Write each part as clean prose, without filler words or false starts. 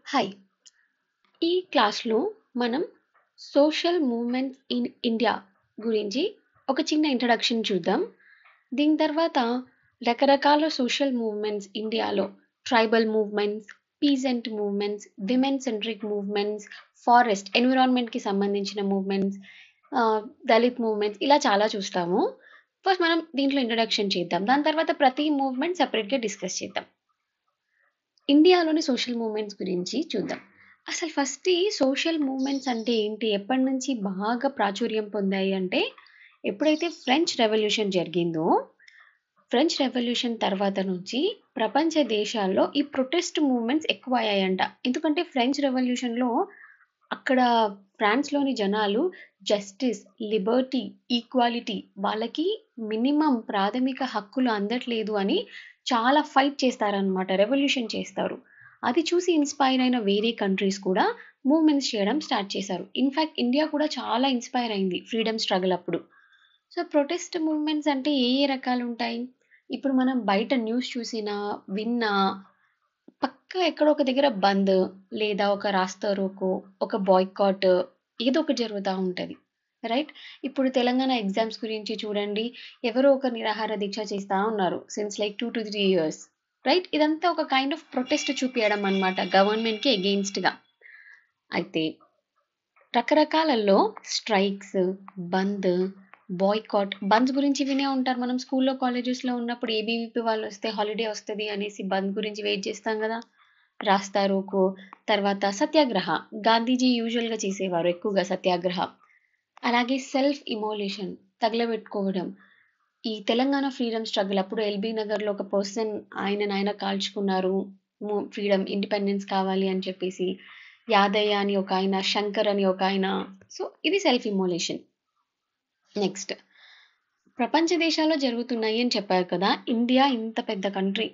Hi! ఈ క్లాస్‌లో మనం సోషల్ మూవ్‌మెంట్స్ ఇన్ ఇండియా గురించి ఒక చిన్న ఇంట్రడక్షన్ చూద్దాం. దీని తర్వాత రకరకాల సోషల్ మూవ్‌మెంట్స్ ఇండియాలో tribal movements, peasant movements, women centric movements, forest ఎన్విరాన్మెంట్‌కి సంబంధించిన మూవ్‌మెంట్స్, దళిత్ మూవ్‌మెంట్స్ ఇలా చాలా చూస్తాము. ఫస్ట్ మనం దీంట్లో ఇంట్రడక్షన్ చేద్దాం. దాని తర్వాత ప్రతి మూవ్‌మెంట్ సెపరేట్‌గా డిస్కస్ చేద్దాం. ఇండియాలోని సోషల్ మూవ్‌మెంట్స్ గురించి చూద్దాం. అసలు ఫస్ట్ ఈ సోషల్ మూవ్‌మెంట్స్ అంటే ఏంటి? ఎప్పటినుంచి బాగా ప్రాచుర్యం పొందాయి అంటే, ఎప్పుడైతే ఫ్రెంచ్ రెవల్యూషన్ జరిగిందో, ఫ్రెంచ్ రెవల్యూషన్ తర్వాత నుంచి ప్రపంచ దేశాల్లో ఈ ప్రొటెస్ట్ మూవ్‌మెంట్స్ ఎక్కువయ్యాయంట. ఎందుకంటే ఫ్రెంచ్ రెవల్యూషన్‌లో అక్కడ ఫ్రాన్స్‌లోని జనాలు జస్టిస్, లిబర్టీ, ఈక్వాలిటీ వాళ్ళకి మినిమమ్ ప్రాథమిక హక్కులు అందట్లేదు అని చాలా ఫైట్ చేస్తారనమాట. రెవల్యూషన్ చేస్తారు. అది చూసి ఇన్‌స్పైర్ అయిన వేరే కంట్రీస్ కూడా మూవ్‌మెంట్స్ చేయడం స్టార్ట్ చేశారు. ఇన్‌ఫాక్ట్ ఇండియా కూడా చాలా ఇన్‌స్పైర్ అయింది ఫ్రీడమ్ స్ట్రగల్ అప్పుడు. సో, ప్రొటెస్ట్ మూవ్‌మెంట్స్ అంటే ఏ ఏ రకాలుంటాయి? ఇప్పుడు మనం బయట న్యూస్ చూసినా, విన్నా పక్కా ఎక్కడో ఒక దగ్గర బంద్ లేదా ఒక రాస్తా రోకో, ఒక బాయ్‌కాట్ ఏదో ఒకటి జరుగుతా ఉంటది. రైట్? ఇప్పుడు తెలంగాణ ఎగ్జామ్స్ గురించి చూడండి. ఎవరో ఒకరు నిరాహార దీక్ష చేస్తా ఉన్నారు. Since like 2-3 years. రైట్? ఇదంతా ఒక కైండ్ ఆఫ్ ప్రొటెస్ట్ చూపియడం అన్నమాట గవర్నమెంట్‌కి ఎగెయిన్స్ట్‌గా. అయితే రకరకాలలో స్ట్రైక్స్, బంద్, బాయ్‌కాట్ బంద్స్ గురించి వినే ఉంటారు. మనం స్కూల్‌లో, కాలేజెస్‌లో ఉన్నప్పుడు ఏబీవీపీ వాళ్ళొస్తే హాలిడే వస్తది అనేసి బంద్ గురించి వెయిట్ చేస్తాం గదా! రాస్తా రోకో, తర్వాత సత్యాగ్రహ. గాంధీజీ యూజువల్‌గా చేసేవారు ఎక్కువగా సత్యాగ్రహ. అలాగే సెల్ఫ్ ఇమోలేషన్ తగలబెట్టుకోవడం. ఈ తెలంగాణ ఫ్రీడమ్ స్ట్రగుల్ అప్పుడు ఎల్బీ నగర్‌లో ఒక పర్సన్ ఆయననాయన కాల్చుకున్నారు. ఫ్రీడమ్, ఇండిపెండెన్స్ కావాలి అని చెప్పేసి. యాదయ్య అని ఒకాయన, శంకర్ అని ఒకాయన. సో, ఇది సెల్ఫ్ ఇమోలేషన్. నెక్స్ట్ ప్రపంచ దేశాల్లో జరుగుతున్నాయి అని చెప్పారు కదా! ఇండియా ఇంత పెద్ద కంట్రీ.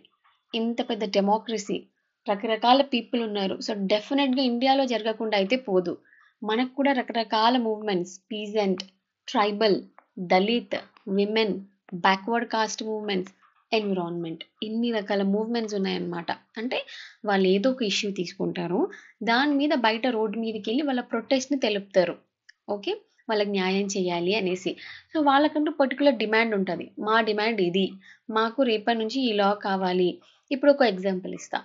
ఇంత పెద్ద డెమోక్రసీ. రకరకాల పీపుల్ ఉన్నారు. సో, డెఫినెట్‌గా ఇండియాలో జరగకుండా అయితే పోదు. మనకు కూడా రకరకాల movements peasant, tribal, Dalit, women, backward cost movements, environment ఇన్ని రకాల మూవ్‌మెంట్స్ ఉన్నాయన్నమాట. అంటే వాళ్ళు ఏదో ఒక ఇష్యూ తీసుకుంటారు. దాని మీద బయట రోడ్ మీదకెళ్ళి వాళ్ళ ప్రొటెస్ట్‌ని తెలుపుతారు. ఓకే. వాళ్ళకి న్యాయం చేయాలి అనేసి. సో, వాళ్ళకంటూ పర్టిక్యులర్ డిమాండ్ ఉంటది. మా డిమాండ్ ఇది. మాకు రేపటి నుంచి ఈ లా కావాలి. ఇప్పుడు ఒక ఎగ్జాంపుల్ ఇస్తా.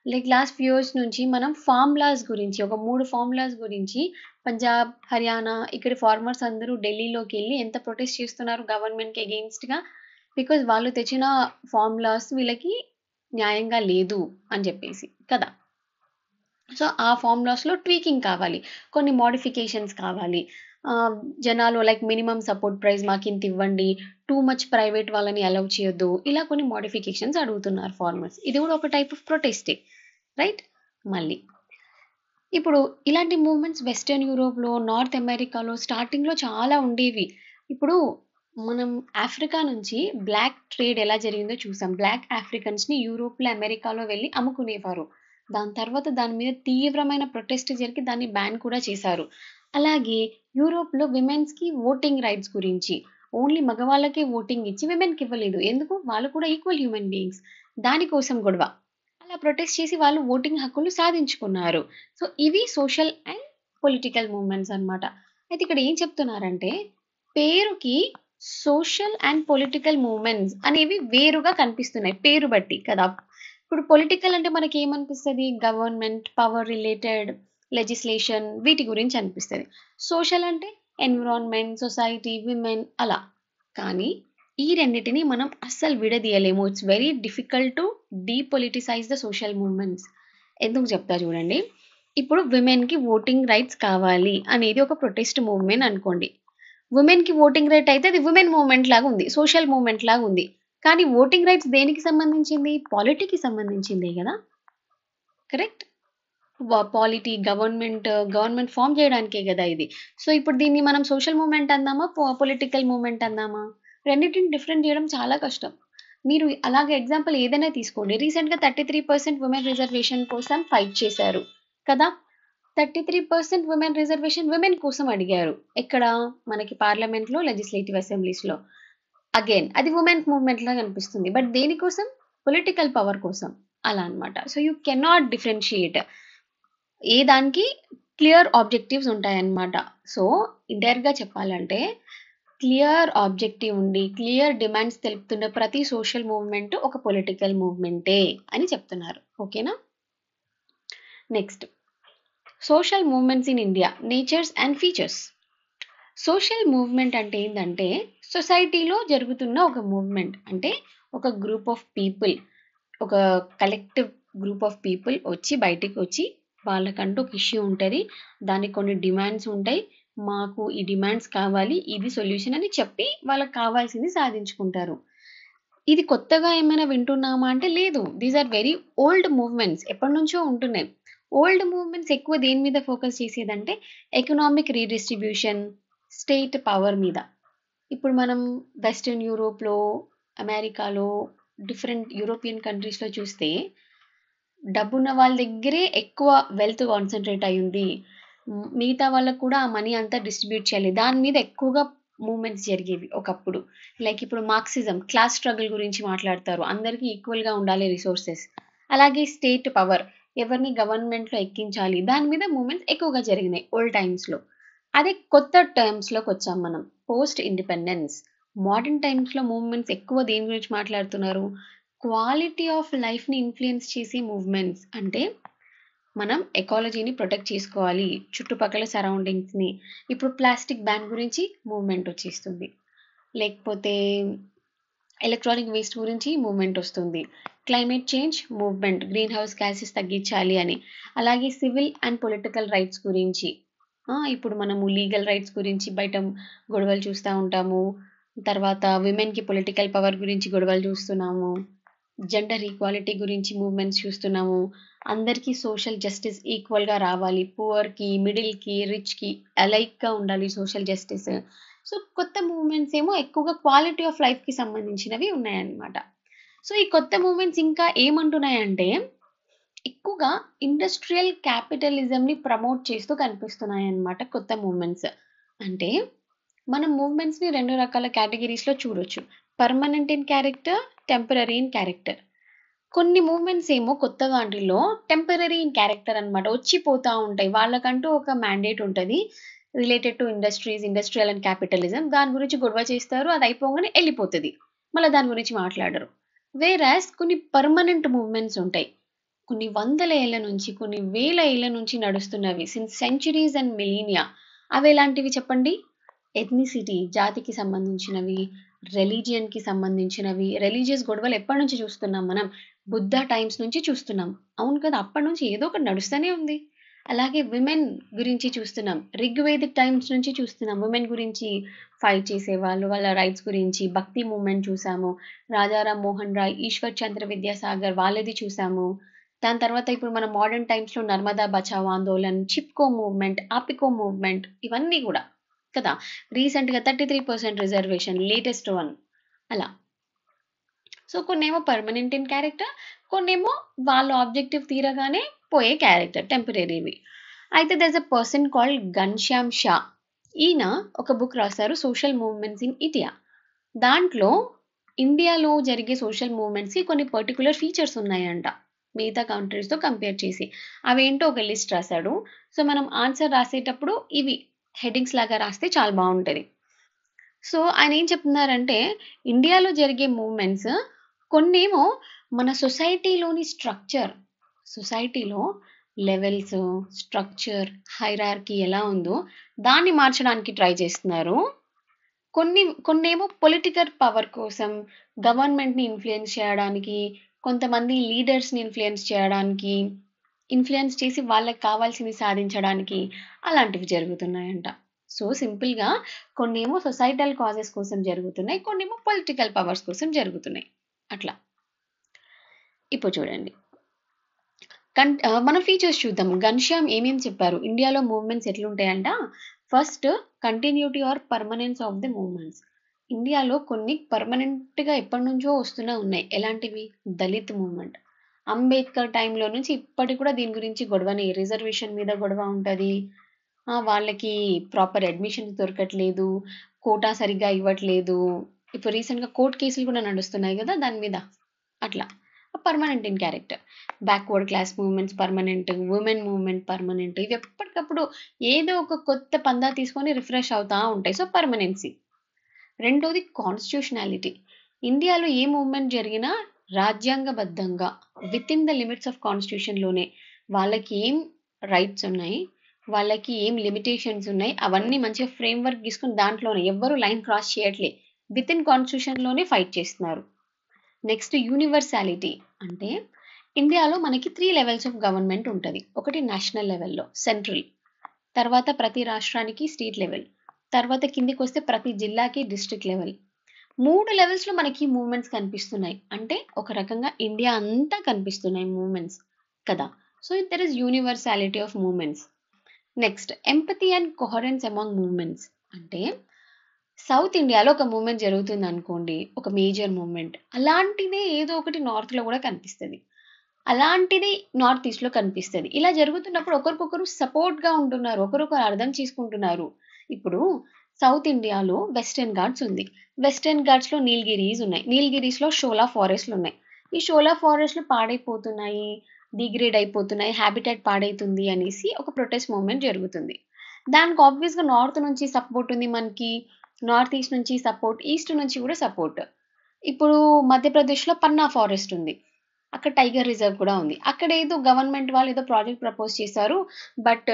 లైక్ లాస్ట్ ఫ్యూ ఇయర్స్ నుంచి మనం ఫార్మ్ లాస్ గురించి ఒక 3 ఫార్మ్ లాస్ గురించి పంజాబ్, హర్యానా ఇక్కడి ఫార్మర్స్ అందరూ ఢిల్లీలోకెళ్ళి ఎంత ప్రొటెస్ట్ చేస్తున్నారు గవర్నమెంట్‌కి ఎగెయిన్స్ట్‌గా. బికాజ్ వాళ్ళు తెచ్చిన ఫార్మ్ లాస్ వీళ్ళకి న్యాయంగా లేదు అని చెప్పేసి కదా! సో, ఆ ఫార్ములాస్‌లో ట్వీకింగ్ కావాలి. కొన్ని మోడిఫికేషన్స్ కావాలి. ఆహ్, జనాలు లైక్ మినిమమ్ సపోర్ట్ ప్రైస్ మాకింతివ్వండి. టూ మచ్ ప్రైవేట్ వాళ్ళని అలౌ చేయొద్దు. ఇలా కొన్ని మోడిఫికేషన్స్ అడుగుతున్నారు ఫార్మర్స్. ఇది కూడా ఒక టైప్ ఆఫ్ ప్రొటెస్టే. రైట్? మళ్ళీ ఇప్పుడు ఇలాంటి మూవ్‌మెంట్స్ వెస్టర్న్ యూరోప్‌లో, నార్త్ అమెరికాలో స్టార్టింగ్‌లో చాలా ఉండేవి. ఇప్పుడు మనం ఆఫ్రికా నుంచి బ్లాక్ ట్రేడ్ ఎలా జరిగిందో చూసాం. బ్లాక్ ఆఫ్రికన్స్‌ని యూరోప్‌లో, అమెరికాలో వెళ్లి అమ్ముకునేవారు. దాని తర్వాత దాని మీద తీవ్రమైన ప్రొటెస్ట్ జరిగి దాన్ని బ్యాన్ కూడా చేశారు. అలాగే యూరోప్‌లో విమెన్స్‌కి ఓటింగ్ రైట్స్ గురించి ఓన్లీ మగవాళ్ళకే ఓటింగ్ ఇచ్చి విమెన్‌కి ఇవ్వలేదు. ఎందుకు? వాళ్ళు కూడా ఈక్వల్ హ్యూమన్ బీయింగ్స్. దాని కోసం గొడవ. అలా ప్రొటెస్ట్ చేసి వాళ్ళు ఓటింగ్ హక్కులు సాధించుకున్నారు. సో, ఇవి సోషల్ అండ్ పొలిటికల్ మూవ్‌మెంట్స్ అన్నమాట. అయితే ఇక్కడ ఏం చెప్తున్నారంటే, పేరుకి సోషల్ అండ్ పొలిటికల్ మూవ్‌మెంట్స్ అనేవి వేరుగా కనిపిస్తున్నాయి. పేరు బట్టి కదా! ఇప్పుడు పొలిటికల్ అంటే మనకేమనిపిస్తది? గవర్నమెంట్, పవర్ రిలేటెడ్ లెజిస్లేషన్ వీటి గురించి అనిపిస్తది. సోషల్ అంటే ఎన్విరాన్మెంట్, సొసైటీ, విమెన్ అలా. కానీ ఈ రెండిటిని మనం అస్సలు విడదీయలేము. It's very difficult to depoliticize the social movements. ఎందుకు చెప్తా చూడండి. ఇప్పుడు విమెన్‌కి ఓటింగ్ రైట్స్ కావాలి అనేది ఒక ప్రొటెస్ట్ మూవ్‌మెంట్ అనుకోండి. వుమెన్‌కి ఓటింగ్ రైట్ అయితే అది వుమెన్ మూవ్‌మెంట్ లాగా ఉంది. సోషల్ మూవ్‌మెంట్ లాగా ఉంది. కానీ ఓటింగ్ రైట్స్ దేనికి సంబంధించింది? పాలిటీకి సంబంధించిందే గదా! కరెక్ట్? గవర్నమెంట్ ఫార్మ్ చేయడానికే గదా ఇది. సో, ఇప్పుడు దీన్ని మనం సోషల్ మూవ్‌మెంట్ అందామా? పొలిటికల్ మూవ్‌మెంట్ అందామా? రెండిటిని డిఫరెంట్ జేయడం చాలా కష్టం. మీరు అలాగే ఎగ్జాంపుల్ ఏదైనా తీసుకోండి. రీసెంట్‌గా 33% విమెన్ రిజర్వేషన్ కోసం ఫైట్ చేశారు. కదా! 33% విమెన్ రిజర్వేషన్ విమెన్ కోసం అడిగారు. ఎక్కడ? మనకి పార్లమెంట్‌లో, లెజిస్లేటివ్ అసెంబ్లీస్‌లో. అగైన్ అది వుమెన్ మూవ్‌మెంట్ లాగా అనిపిస్తుంది. బట్ దేనికోసం? పొలిటికల్ పవర్ కోసం. అలా అన్నమాట. So, you cannot differentiate. ఏ దానికి క్లియర్ ఆబ్జెక్టివ్స్ ఉంటాయన్నమాట. సో ఇండైరెక్ట్గా చెప్పాలంటే క్లియర్ ఆబ్జెక్టివ్ ఉండి క్లియర్ డిమాండ్స్ తెలుపుతున్న ప్రతి సోషల్ మూవ్మెంట్ ఒక పొలిటికల్ మూవ్మెంటే అని చెప్తున్నారు. ఓకేనా? Next, social movements in India natures and features. Social movement అంటే ఏంటంటే సొసైటీలో జరుగుతున్న ఒక మూవ్మెంట్. అంటే ఒక గ్రూప్ ఆఫ్ పీపుల్, ఒక కలెక్టివ్ గ్రూప్ ఆఫ్ పీపుల్ వచ్చి బయటికి వచ్చి వాళ్ళకంటూ ఒక ఇష్యూ ఉంటుంది, దానికి కొన్ని డిమాండ్స్ ఉంటాయి, మాకు ఈ డిమాండ్స్ కావాలి, ఇది సొల్యూషన్ అని చెప్పి వాళ్ళకి కావాల్సింది సాధించుకుంటారు. ఇది కొత్తగా ఏమైనా వింటున్నామా అంటే లేదు. These are very old movements, ఎప్పటి నుంచో ఉంటున్నాయి. ఓల్డ్ మూవ్మెంట్స్ ఎక్కువ దేని మీద ఫోకస్ చేసేదంటే ఎకనామిక్ రీడిస్ట్రిబ్యూషన్, స్టేట్ పవర్ మీద. ఇప్పుడు మనం వెస్టర్న్ యూరోప్లో, అమెరికాలో, డిఫరెంట్ యూరోపియన్ కంట్రీస్లో చూస్తే డబ్బున్న వాళ్ళ దగ్గరే ఎక్కువ వెల్త్ కాన్సన్ట్రేట్ అయి ఉంది. మిగతా వాళ్ళకు కూడా ఆ మనీ అంతా డిస్ట్రిబ్యూట్ చేయాలి, దాని మీద ఎక్కువగా మూమెంట్స్ జరిగేవి ఒకప్పుడు. లైక్ ఇప్పుడు మార్క్సిజం, క్లాస్ స్ట్రగుల్ గురించి మాట్లాడతారు, అందరికీ ఈక్వల్గా ఉండాలి రిసోర్సెస్. అలాగే స్టేట్ పవర్, ఎవరిని గవర్నమెంట్లో ఎక్కించాలి, దాని మీద మూమెంట్స్ ఎక్కువగా జరిగినాయి ఓల్డ్ టైమ్స్లో. అదే కొత్త టర్మ్స్లోకి వచ్చాం మనం, పోస్ట్ ఇండిపెండెన్స్, మోడర్న్ టైమ్స్లో మూవ్మెంట్స్ ఎక్కువ దేని గురించి మాట్లాడుతున్నారు? క్వాలిటీ ఆఫ్ లైఫ్ని ఇన్ఫ్లుయెన్స్ చేసే మూవ్మెంట్స్. అంటే మనం ఎకాలజీని ప్రొటెక్ట్ చేసుకోవాలి, చుట్టుపక్కల సరౌండింగ్స్ని. ఇప్పుడు ప్లాస్టిక్ బ్యాన్ గురించి మూవ్మెంట్ వచ్చేస్తుంది, లేకపోతే ఎలక్ట్రానిక్ వేస్ట్ గురించి మూవ్మెంట్ వస్తుంది, climate change movement, green house gases తగ్గించాలి అని. అలాగే సివిల్ అండ్ పొలిటికల్ రైట్స్ గురించి, ఇప్పుడు మనము లీగల్ రైట్స్ గురించి బయట గొడవలు చూస్తూ ఉంటాము. తర్వాత విమెన్కి పొలిటికల్ పవర్ గురించి గొడవలు చూస్తున్నాము, జెండర్ ఈక్వాలిటీ గురించి మూవ్మెంట్స్ చూస్తున్నాము, అందరికీ సోషల్ జస్టిస్ ఈక్వల్గా రావాలి, పువర్కి, మిడిల్కి, రిచ్కి అలైక్గా ఉండాలి సోషల్ జస్టిస్. సో కొత్త మూవ్మెంట్స్ ఏమో ఎక్కువగా క్వాలిటీ ఆఫ్ లైఫ్కి సంబంధించినవి ఉన్నాయన్నమాట. సో ఈ కొత్త మూవ్మెంట్స్ ఇంకా ఏమంటున్నాయంటే ఎక్కువగా ఇండస్ట్రియల్ క్యాపిటలిజంని ప్రమోట్ చేస్తూ కనిపిస్తున్నాయి అన్నమాట కొత్త మూవ్మెంట్స్. అంటే మనం మూవ్మెంట్స్ని రెండు రకాల కేటగిరీస్లో చూడొచ్చు, permanent in character, temporary in character. కొన్ని మూవ్మెంట్స్ ఏమో కొత్తగా వాటిల్లో టెంపరరీ ఇన్ క్యారెక్టర్ అనమాట, వచ్చిపోతూ ఉంటాయి, వాళ్ళకంటూ ఒక మ్యాండేట్ ఉంటుంది related to industries, industrial and capitalism, దాని గురించి గొడవ చేస్తారు, అది అయిపోగానే వెళ్ళిపోతుంది, మళ్ళీ దాని గురించి మాట్లాడరు. వేరాస్ కొన్ని పర్మనెంట్ మూవ్మెంట్స్ ఉంటాయి, కొన్ని వందల ఏళ్ల నుంచి, కొన్ని వేల ఏళ్ల నుంచి నడుస్తున్నవి, సిన్స్ సెంచురీస్ అండ్ మిలీనియా. అవి ఎలాంటివి చెప్పండి? ఎథ్నిసిటీ, జాతికి సంబంధించినవి, రిలీజియన్కి సంబంధించినవి. రిలీజియస్ గొడవలు ఎప్పటి నుంచి చూస్తున్నాం మనం? బుద్ధ టైమ్స్ నుంచి చూస్తున్నాం, అవును కదా? అప్పటి నుంచి ఏదో ఒకటి నడుస్తూనే ఉంది. అలాగే విమెన్ గురించి చూస్తున్నాం, రిగ్వేదిక్ టైమ్స్ నుంచి చూస్తున్నాం, విమెన్ గురించి ఫైట్ చేసేవాళ్ళు, వాళ్ళ రైట్స్ గురించి. భక్తి మూమెంట్ చూసాము, రాజారాం మోహన్ రాయ్, ఈశ్వర్ చంద్ర విద్యాసాగర్ వాళ్ళది చూసాము. దాని తర్వాత ఇప్పుడు మన మోడర్న్ టైమ్స్లో నర్మదా బచావ్ ఆందోళన్, చిప్కో మూవ్మెంట్, ఆపికో మూవ్మెంట్, ఇవన్నీ కూడా కదా. రీసెంట్గా 33% రిజర్వేషన్, లేటెస్ట్ వన్. అలా. సో కొన్నేమో పర్మనెంట్ ఇన్ క్యారెక్టర్, కొన్నేమో వాళ్ళ ఆబ్జెక్టివ్ తీరగానే పోయే క్యారెక్టర్, టెంపరీవి. అయితే there's a person called Ghanshyam Shah. ఈయన ఒక బుక్ రాశారు, సోషల్ మూవ్మెంట్స్ ఇన్ ఇండియా. దాంట్లో ఇండియాలో జరిగే సోషల్ మూవ్మెంట్స్కి కొన్ని పర్టికులర్ ఫీచర్స్ ఉన్నాయంట మిగతా కంట్రీస్తో కంపేర్ చేసి. అవేంటో ఒక లిస్ట్ రాశాడు. సో మనం ఆన్సర్ రాసేటప్పుడు ఇవి హెడ్డింగ్స్ లాగా రాస్తే చాలా బాగుంటుంది. సో ఆయన ఏం చెప్తున్నారంటే ఇండియాలో జరిగే మూవ్మెంట్స్ కొన్నేమో మన సొసైటీలోని స్ట్రక్చర్, సొసైటీలో లెవెల్స్, స్ట్రక్చర్, హైరార్కీ ఎలా ఉందో దాన్ని మార్చడానికి ట్రై చేస్తున్నారు. కొన్నేమో పొలిటికల్ పవర్ కోసం, గవర్నమెంట్ని ఇన్ఫ్లుయెన్స్ చేయడానికి, కొంతమంది లీడర్స్ని ఇన్ఫ్లుయెన్స్ చేయడానికి, ఇన్ఫ్లుయెన్స్ చేసి వాళ్ళకి కావాల్సింది సాధించడానికి అలాంటివి జరుగుతున్నాయంట. సో సింపుల్గా కొన్నేమో సొసైటల్ కాజెస్ కోసం జరుగుతున్నాయి, కొన్నేమో పొలిటికల్ పవర్స్ కోసం జరుగుతున్నాయి, అట్లా. ఇప్పుడు చూడండి, మనం ఫీచర్స్ చూద్దాం. ఘన్శ్యామ్ ఏమేమి చెప్పారు, ఇండియాలో మూవ్మెంట్స్ ఎట్లుంటాయంట. First, continuity or permanence of the movements. ఇండియాలో కొన్ని పర్మనెంట్గా ఎప్పటి నుంచో వస్తూనే ఉన్నాయి. ఎలాంటివి? దళిత్ మూవ్మెంట్, అంబేద్కర్ టైంలో నుంచి ఇప్పటికి కూడా దీని గురించి గొడవని, రిజర్వేషన్ మీద గొడవ ఉంటుంది, వాళ్ళకి ప్రాపర్ అడ్మిషన్ దొరకట్లేదు, కోటా సరిగ్గా ఇవ్వట్లేదు, ఇప్పుడు రీసెంట్గా కోర్ట్ కేసులు కూడా నడుస్తున్నాయి కదా దాని మీద, అట్లా. Permanent in character. Backward class movements permanent, women movement permanent. ఇవి ఎప్పటికప్పుడు ఏదో ఒక కొత్త పందా తీసుకొని రిఫ్రెష్ అవుతా ఉంటాయి. So permanency. రెండోది కాన్స్టిట్యూషనాలిటీ. ఇండియాలో ఏ మూవ్మెంట్ జరిగినా రాజ్యాంగబద్ధంగా within the limits of కాన్స్టిట్యూషన్లోనే వాళ్ళకి ఏం రైట్స్ ఉన్నాయి, వాళ్ళకి ఏం లిమిటేషన్స్ ఉన్నాయి, అవన్నీ మంచిగా ఫ్రేమ్ వర్క్ తీసుకుని దాంట్లోనే ఎవ్వరు లైన్ క్రాస్ చేయట్లే, విత్ ఇన్ కాన్స్టిట్యూషన్లోనే ఫైట్ చేస్తున్నారు. Next universality. అంటే ఇండియాలో మనకి 3 లెవెల్స్ ఆఫ్ గవర్నమెంట్ ఉంటుంది. ఒకటి నేషనల్ లెవెల్లో సెంట్రల్, తర్వాత ప్రతి రాష్ట్రానికి స్టేట్ లెవెల్, తర్వాత కిందికి వస్తే ప్రతి జిల్లాకి డిస్ట్రిక్ట్ లెవెల్. 3 లెవెల్స్లో మనకి మూవ్మెంట్స్ కనిపిస్తున్నాయి. అంటే ఒక రకంగా ఇండియా అంతా కనిపిస్తున్నాయి మూవ్మెంట్స్ కదా. So there is universality of movements. Next empathy and coherence among movements. అంటే సౌత్ ఇండియాలో ఒక మూవ్మెంట్ జరుగుతుంది అనుకోండి, ఒక మేజర్ మూవ్మెంట్, అలాంటిదే ఏదో ఒకటి నార్త్లో కూడా కనిపిస్తుంది, అలాంటిది నార్త్ ఈస్ట్లో కనిపిస్తుంది. ఇలా జరుగుతున్నప్పుడు ఒకరికొకరు సపోర్ట్గా ఉంటున్నారు, ఒకరొకరు అర్థం చేసుకుంటున్నారు. ఇప్పుడు సౌత్ ఇండియాలో వెస్టర్న్ ఘాట్స్ ఉంది, వెస్టర్న్ ఘాట్స్లో నీలగిరీస్ ఉన్నాయి, నీలగిరీస్లో షోలా ఫారెస్ట్లు ఉన్నాయి. ఈ షోలా ఫారెస్ట్లు పాడైపోతున్నాయి, డిగ్రేడ్ అయిపోతున్నాయి, హ్యాబిటాట్ పాడైతుంది అనేసి ఒక ప్రొటెస్ట్ మూవ్మెంట్ జరుగుతుంది. దానికి ఆబ్వియస్గా నార్త్ నుంచి సపోర్ట్ ఉంది మనకి, నార్త్ ఈస్ట్ నుంచి సపోర్ట్, ఈస్ట్ నుంచి కూడా సపోర్ట్. ఇప్పుడు మధ్యప్రదేశ్లో పన్నా ఫారెస్ట్ ఉంది, అక్కడ టైగర్ రిజర్వ్ కూడా ఉంది. అక్కడ ఏదో గవర్నమెంట్ వాళ్ళు ఏదో ప్రాజెక్ట్ ప్రపోజ్ చేశారు, బట్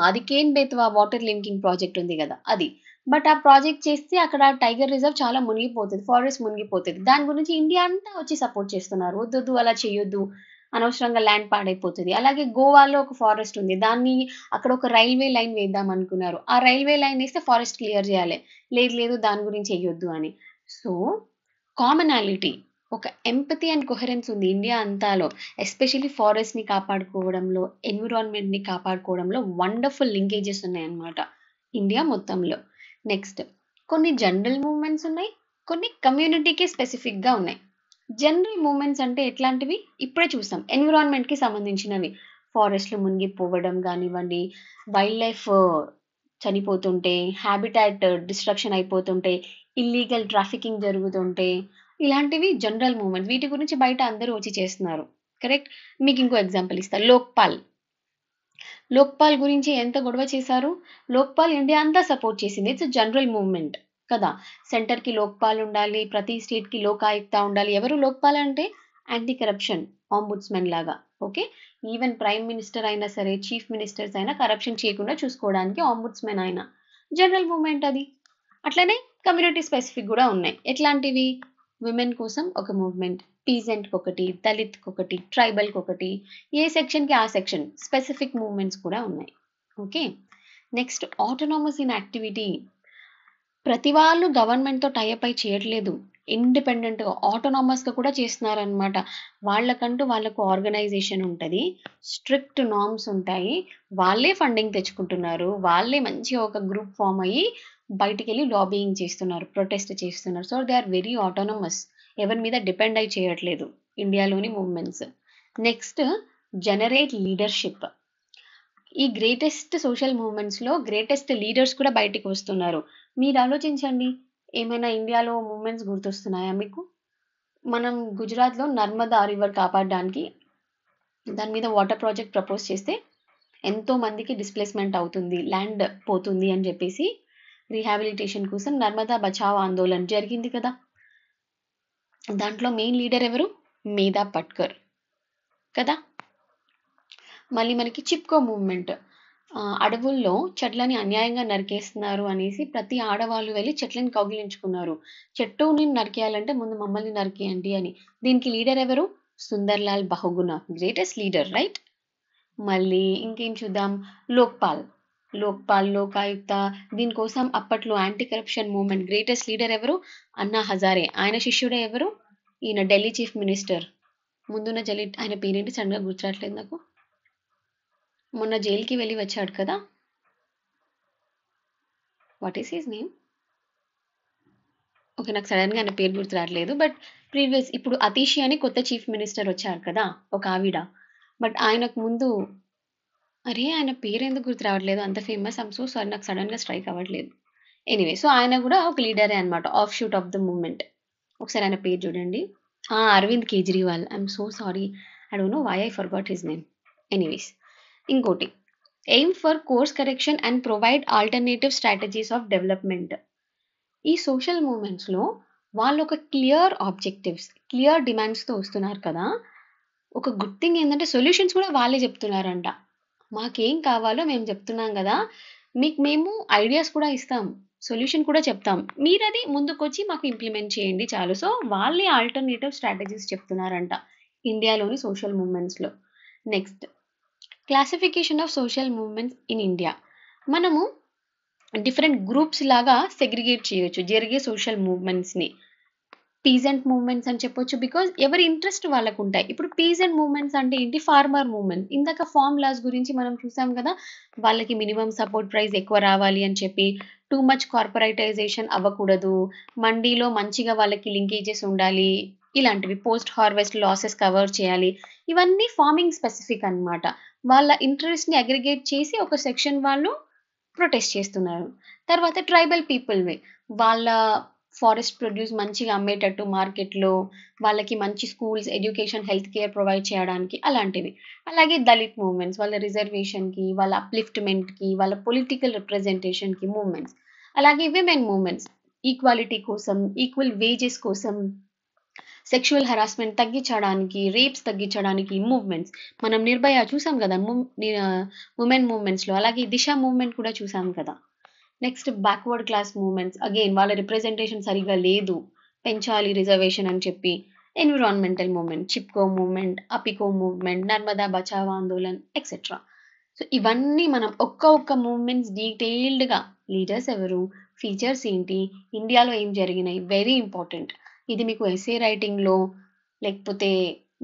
అది Ken Betwa water linking project ఉంది కదా అది. బట్ ఆ ప్రాజెక్ట్ చేస్తే అక్కడ టైగర్ రిజర్వ్ చాలా మునిగిపోతుంది, ఫారెస్ట్ మునిగిపోతుంది. దాని గురించి ఇండియా అంతా వచ్చి సపోర్ట్ చేస్తున్నారు, వద్దొద్దు అలా చేయొద్దు, అనవసరంగా ల్యాండ్ పాడైపోతుంది. అలాగే గోవాలో ఒక ఫారెస్ట్ ఉంది, దాన్ని అక్కడ ఒక రైల్వే లైన్ వేద్దాం అనుకున్నారు. ఆ రైల్వే లైన్ వేస్తే ఫారెస్ట్ క్లియర్ చేయాలి, లేదు లేదు దాని గురించి వేయొద్దు అని. సో కామనాలిటీ, ఒక ఎంపతి అండ్ కొహరెన్స్ ఉంది ఇండియా అంతాలో. ఎస్పెషల్లీ ఫారెస్ట్ని కాపాడుకోవడంలో, ఎన్విరాన్మెంట్ని కాపాడుకోవడంలో వండర్ఫుల్ లింకేజెస్ ఉన్నాయన్నమాట ఇండియా మొత్తంలో. నెక్స్ట్ కొన్ని జనరల్ మూవ్మెంట్స్ ఉన్నాయి, కొన్ని కమ్యూనిటీకి స్పెసిఫిక్గా ఉన్నాయి. జనరల్ మూవ్మెంట్స్ అంటే ఎట్లాంటివి ఇప్పుడే చూసాం, ఎన్విరాన్మెంట్కి సంబంధించినవి. ఫారెస్ట్లు మునిగిపోవడం కానివ్వండి, వైల్డ్ లైఫ్ చనిపోతుంటే, హ్యాబిటాట్ డిస్ట్రక్షన్ అయిపోతుంటే, ఇల్లీగల్ ట్రాఫికింగ్ జరుగుతుంటే, ఇలాంటివి జనరల్ మూవ్మెంట్స్. వీటి గురించి బయట అందరూ వచ్చి చేస్తున్నారు, కరెక్ట్. మీకు ఇంకో ఎగ్జాంపుల్ ఇస్తా, లోక్పాల్. లోక్పాల్ గురించి ఎంత గొడవ చేశారు, లోక్పాల్ ఇండియా అంతా సపోర్ట్ చేసింది, ఇట్స్ జనరల్ మూవ్మెంట్ కదా. సెంటర్కి లోక్పాల్ ఉండాలి, ప్రతి స్టేట్కి లోకాయుక్త ఉండాలి. ఎవరు లోక్పాల్ అంటే యాంటీ కరప్షన్ ఆంబుడ్స్మెన్ లాగా. ఓకే, ఈవెన్ ప్రైమ్ మినిస్టర్ అయినా సరే, చీఫ్ మినిస్టర్స్ అయినా కరప్షన్ చేయకుండా చూసుకోవడానికి ఆంబుడ్స్మెన్ అయినా జనరల్ మూవ్మెంట్ అది. అట్లనే కమ్యూనిటీ స్పెసిఫిక్ కూడా ఉన్నాయి. ఎట్లాంటివి, విమెన్ కోసం ఒక మూవ్మెంట్, పీజెంట్కి ఒకటి, దళిత్కి ఒకటి, ట్రైబల్కి ఒకటి, ఏ సెక్షన్కి ఆ సెక్షన్ స్పెసిఫిక్ మూవ్మెంట్స్ కూడా ఉన్నాయి. Okay, next autonomous in activity. ప్రతి వాళ్ళు గవర్నమెంట్తో టైఅప్ అయి చేయట్లేదు, ఇండిపెండెంట్గా ఆటోనామస్గా కూడా చేస్తున్నారనమాట. వాళ్ళకంటూ వాళ్ళకు ఆర్గనైజేషన్ ఉంటుంది, స్ట్రిక్ట్ నార్మ్స్ ఉంటాయి, వాళ్ళే ఫండింగ్ తెచ్చుకుంటున్నారు, వాళ్ళే మంచిగా ఒక గ్రూప్ ఫామ్ అయ్యి బయటికి వెళ్ళి లాబియింగ్ చేస్తున్నారు, ప్రొటెస్ట్ చేస్తున్నారు. So they are very autonomous, ఎవరి మీద డిపెండ్ అయి చేయట్లేదు ఇండియాలోని మూవ్మెంట్స్. Next generate leadership. ఈ గ్రేటెస్ట్ సోషల్ మూవ్మెంట్స్లో గ్రేటెస్ట్ లీడర్స్ కూడా బయటికి వస్తున్నారు. మీరు ఆలోచించండి, ఏమైనా ఇండియాలో మూమెంట్స్ గుర్తొస్తున్నాయా మీకు? మనం గుజరాత్లో నర్మదా రివర్ కాపాడడానికి దాని మీద వాటర్ ప్రాజెక్ట్ ప్రపోజ్ చేస్తే ఎంతో మందికి డిస్ప్లేస్మెంట్ అవుతుంది, ల్యాండ్ పోతుంది అని చెప్పేసి రీహాబిలిటేషన్ కోసం నర్మదా బచావ్ ఆందోళన్ జరిగింది కదా. దాంట్లో మెయిన్ లీడర్ ఎవరు, మేధా పట్కర్ కదా. మళ్ళీ మనకి చిప్కో మూవ్మెంట్, అడవుల్లో చెట్లని అన్యాయంగా నరికేస్తున్నారు అనేసి ప్రతి ఆడవాళ్ళు వెళ్ళి చెట్లని కౌగిలించుకున్నారు, చెట్టుని నరికేయాలంటే ముందు మమ్మల్ని నరికేయండి అని. దీనికి లీడర్ ఎవరు, Sunderlal Bahuguna, greatest leader, right. మళ్ళీ ఇంకేం చూద్దాం, లోక్పాల్. లోక్పాల్, లోకాయుక్త, దీనికోసం అప్పట్లో anti corruption movement greatest leader ఎవరు, అన్నా హజారే. ఆయన శిష్యుడే ఎవరు, ఈయన ఢిల్లీ చీఫ్ మినిస్టర్ ముందున్న ఆయన పేరేంటి సడన్గా గుర్తురావట్లేదు నాకు, మొన్న జైలుకి వెళ్ళి వచ్చాడు కదా, what is his name. Okay, నాకు సడన్గా ఆయన పేరు గుర్తు రావట్లేదు. బట్ ప్రీవియస్ ఇప్పుడు అతీషి అని కొత్త చీఫ్ మినిస్టర్ వచ్చారు కదా, ఒక ఆవిడ. బట్ ఆయనకు ముందు, అరే ఆయన పేరు ఎందుకు గుర్తు రావట్లేదు, అంత ఫేమస్, ఐమ్ సో సారీ, నాకు సడన్గా స్ట్రైక్ అవ్వట్లేదు. ఎనీవే, సో ఆయన కూడా ఒక లీడరే అనమాట, offshoot of the movement. ఒకసారి ఆయన పేరు చూడండి, Arvind Kejriwal. I'm so sorry. I don't know why I forgot his name. Anyways, ఇంకోటి, aim for course correction and provide alternative strategies of development. ఈ సోషల్ మూవ్మెంట్స్లో వాళ్ళు ఒక క్లియర్ ఆబ్జెక్టివ్స్, క్లియర్ డిమాండ్స్తో వస్తున్నారు కదా. ఒక గుడ్ థింగ్ ఏంటంటే సొల్యూషన్స్ కూడా వాళ్ళే చెప్తున్నారంట. మాకేం కావాలో మేము చెప్తున్నాం కదా, మీకు మేము ఐడియాస్ కూడా ఇస్తాం, సొల్యూషన్ కూడా చెప్తాం, మీరు అది ముందుకొచ్చి మాకు ఇంప్లిమెంట్ చేయండి చాలు. సో వాళ్ళే ఆల్టర్నేటివ్ స్ట్రాటజీస్ చెప్తున్నారంట ఇండియాలోని సోషల్ మూవ్మెంట్స్లో. Next, classification of social movements in India. మనము డిఫరెంట్ గ్రూప్స్ లాగా సెగ్రిగేట్ చేయొచ్చు జరిగే సోషల్ మూవ్మెంట్స్ని. పీజెంట్ మూవ్మెంట్స్ అని చెప్పొచ్చు, బికాజ్ ఎవరి ఇంట్రెస్ట్ వాళ్ళకు ఉంటాయి. ఇప్పుడు పీజెంట్ మూవ్మెంట్స్ అంటే ఏంటి? Farmer movement. ఇందాక ఫార్మ్ లాస్ గురించి మనం చూసాం కదా, వాళ్ళకి మినిమం సపోర్ట్ ప్రైస్ ఎక్కువ రావాలి అని చెప్పి, టూ మచ్ కార్పొరేటైజేషన్ అవ్వకూడదు, మండీలో మంచిగా వాళ్ళకి లింకేజెస్ ఉండాలి, ఇలాంటివి పోస్ట్ హార్వెస్ట్ లాసెస్ కవర్ చేయాలి. ఇవన్నీ ఫార్మింగ్ స్పెసిఫిక్ అన్నమాట. వాళ్ళ ఇంట్రెస్ట్ని అగ్రిగేట్ చేసి ఒక సెక్షన్ వాళ్ళు ప్రొటెస్ట్ చేస్తున్నారు. తర్వాత ట్రైబల్ పీపుల్వి, వాళ్ళ ఫారెస్ట్ ప్రొడ్యూస్ మంచిగా అమ్మేటట్టు మార్కెట్లో, వాళ్ళకి మంచి schools, education, health care provide చేయడానికి, అలాంటివి. అలాగే దళిత్ మూవ్మెంట్స్, వాళ్ళ రిజర్వేషన్కి, వాళ్ళ అప్లిఫ్ట్మెంట్కి, వాళ్ళ పొలిటికల్ రిప్రజెంటేషన్కి మూవ్మెంట్స్. అలాగే విమెన్ మూవ్మెంట్స్, ఈక్వాలిటీ కోసం, ఈక్వల్ వేజెస్ కోసం, సెక్షువల్ హరాస్మెంట్ తగ్గించడానికి, రేప్స్ తగ్గించడానికి మూవ్మెంట్స్. మనం నిర్భయ చూసాం కదా ఉమెన్ మూవ్మెంట్స్లో. అలాగే దిశ మూవ్మెంట్ కూడా చూసాం కదా. Next, backward class movements, again వాళ్ళ రిప్రజెంటేషన్ సరిగా లేదు, పెంచాలి రిజర్వేషన్ అని చెప్పి. Environmental movement, Chipko movement, Appiko movement, Narmada Bachao Andolan, etcetera. So ఇవన్నీ మనం ఒక్క మూవ్మెంట్స్ డీటెయిల్డ్గా, లీడర్స్ ఎవరు, ఫీచర్స్ ఏంటి, ఇండియాలో ఏం జరిగినాయి, వెరీ ఇంపార్టెంట్. ఇది మీకు ఎస్ఏ రైటింగ్లో, లేకపోతే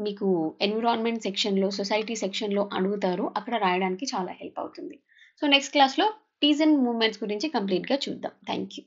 మీకు ఎన్విరాన్మెంట్ సెక్షన్లో, సొసైటీ సెక్షన్లో అడుగుతారు, అక్కడ రాయడానికి చాలా హెల్ప్ అవుతుంది. సో నెక్స్ట్ క్లాస్లో పీజన్ మూవ్మెంట్స్ గురించి కంప్లీట్గా చూద్దాం. Thank you.